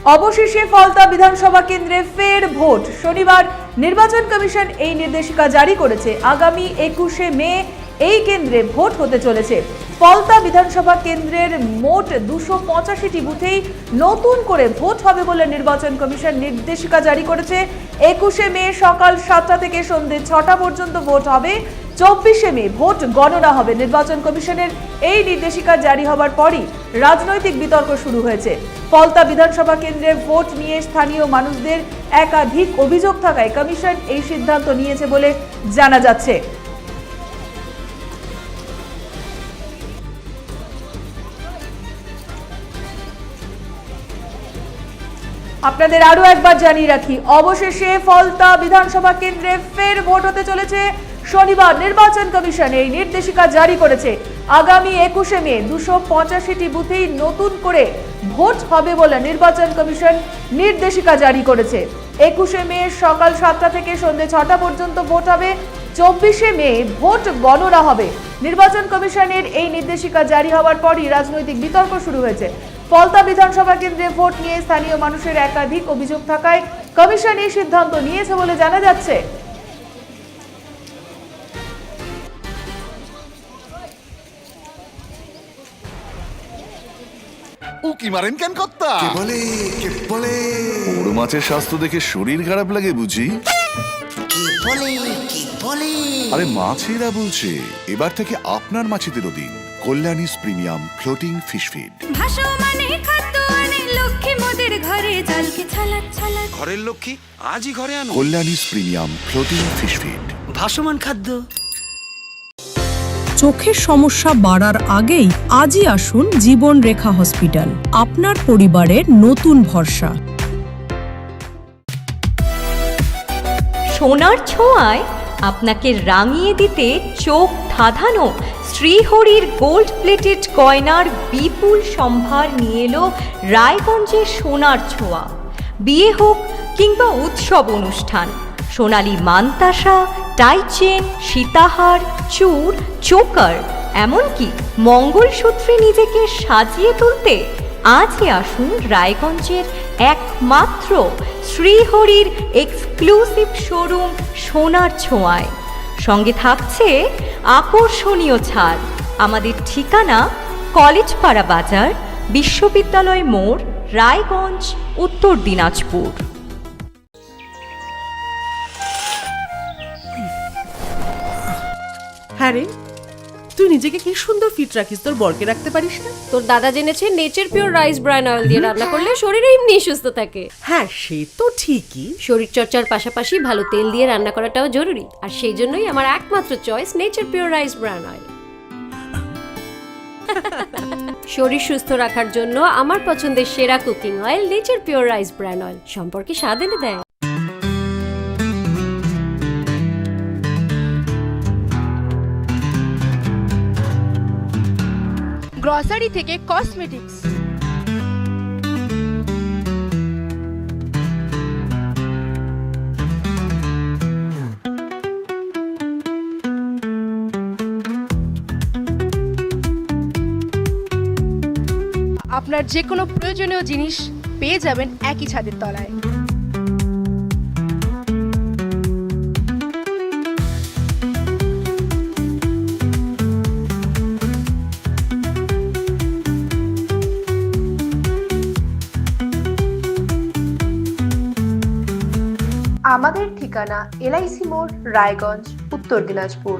অবশেষে ফলতা বিধানসভা কেন্দ্রে ফের ভোট। শনিবার নির্বাচন কমিশন এই নির্দেশিকা জারি করেছে। আগামী 21শে মে এই কেন্দ্রে ভোট হতে চলেছে। ফলতা বিধানসভা কেন্দ্রের মোট 285টি বুথেই নতুন করে ভোট হবে বলে নির্বাচন কমিশন নির্দেশিকা জারি করেছে। 21শে মে সকাল 7টা থেকে সন্ধ্যে 6টা পর্যন্ত ভোট হবে। 24শে মে ভোট গণনা হবে। নির্বাচন কমিশনের এই নির্দেশিকা জারি হবার পরই রাজনৈতিক বিতর্ক শুরু হয়েছে। ফলতা বিধানসভা কেন্দ্রে ভোট নিয়ে স্থানীয় মানুষদের একাধিক অভিযোগ থাকায় কমিশন এই সিদ্ধান্ত নিয়েছে বলে জানা যাচ্ছে। আপনাদের আরো একবার জানিয়ে রাখি, অবশেষে ফলতা বিধানসভা কেন্দ্রে ফের ভোট হতে চলেছে। শনিবার নির্বাচন কমিশন এই নির্দেশিকা জারি করেছে। আগামী 21শে মে 285টি বুথেই নতুন করে ভোট হবে বলে নির্বাচন কমিশন নির্দেশিকা জারি করেছে। 21শে মে সকাল 7টা থেকে সন্ধ্যে 6টা পর্যন্ত ভোট হবে। 24শে মে ভোট গণনা হবে। নির্বাচন কমিশনের এই নির্দেশিকা জারি হওয়ার পরই রাজনৈতিক বিতর্ক শুরু হয়েছে। ফলতা বিধানসভা কেন্দ্রে ভোট নিয়ে স্থানীয় মানুষের একাধিক অভিযোগ থাকায় কমিশন এই সিদ্ধান্ত নিয়েছে বলে জানা যাচ্ছে। উকি মারেন কেন কর্তা? কে বলে বড় মাছের স্বাস্থ্য দেখে শরীর খারাপ লাগে বুঝি? কে বলে আরে মাছেরা বলছে, এবার থেকে আপনার মাছেদেরও দিন কল্যাণীস প্রিমিয়াম ফ্লোটিং ফিশ ফিড। ভাসমানে খাদ্য আনে লক্ষ্মী মোদের ঘরে জলকে ছলাৎ ছলাৎ। ঘরের লক্ষ্মী আজই ঘরে আনো কল্যাণীস প্রিমিয়াম ফ্লোটিং ফিশ ফিড। ভাসমান খাদ্য। চোখের সমস্যা বাড়ার আগেই আজই আসুন জীবন রেখা হসপিটাল, আপনার পরিবারের নতুন ভরসা। সোনার ছোঁয়ায় আপনাকে রাঙিয়ে দিতে চোখ ধাঁধানো শ্রীহরির গোল্ড প্লেটেড গয়নার বিপুল সম্ভার নিয়ে এলো রায়গঞ্জের সোনার ছোঁয়া। বিয়ে হোক কিংবা উৎসব অনুষ্ঠান, সোনালী মানতাসা, টাইচেন, সীতাহার, চূড়, চোকার, এমনকি মঙ্গলসূত্রে নিজেকে সাজিয়ে তুলতে আজই আসুন রায়গঞ্জের একমাত্র শ্রীহরির এক্সক্লুসিভ শোরুম সোনার ছোঁয়ায়। সঙ্গে থাকছে আকর্ষণীয় ছাড়। আমাদের ঠিকানা কলেজপাড়া বাজার, বিশ্ববিদ্যালয় মোড়, রায়গঞ্জ, উত্তর দিনাজপুর। হ্যাঁ রে, তুই নিজেকে কি সুন্দর ফিট রাখিস, তোর বরকে রাখতে পারিস না? তোর দাদা জেনেছে nature pure rice bran oil দিয়ে রান্না করলে শরীর এমনি সুস্থ থাকে। হ্যাঁ সে তো ঠিকই, শরীর চর্চার পাশাপাশি ভালো তেল দিয়ে রান্না করাটাও জরুরি। আর সেই জন্যই আমার একমাত্র choice nature pure rice bran oil. শরীর সুস্থ রাখার জন্য আমার পছন্দের সেরা cooking oil nature pure rice bran oil, সম্পর্কে স্বাদ এনে দেয়। গ্রসারি থেকে কসমেটিক্স, আপনার যে কোনো প্রয়োজনীয় জিনিস পেয়ে যাবেন একই ছাদের তলায়। আমাদের ঠিকানা LIC মোড়, রায়গঞ্জ, উত্তর দিনাজপুর।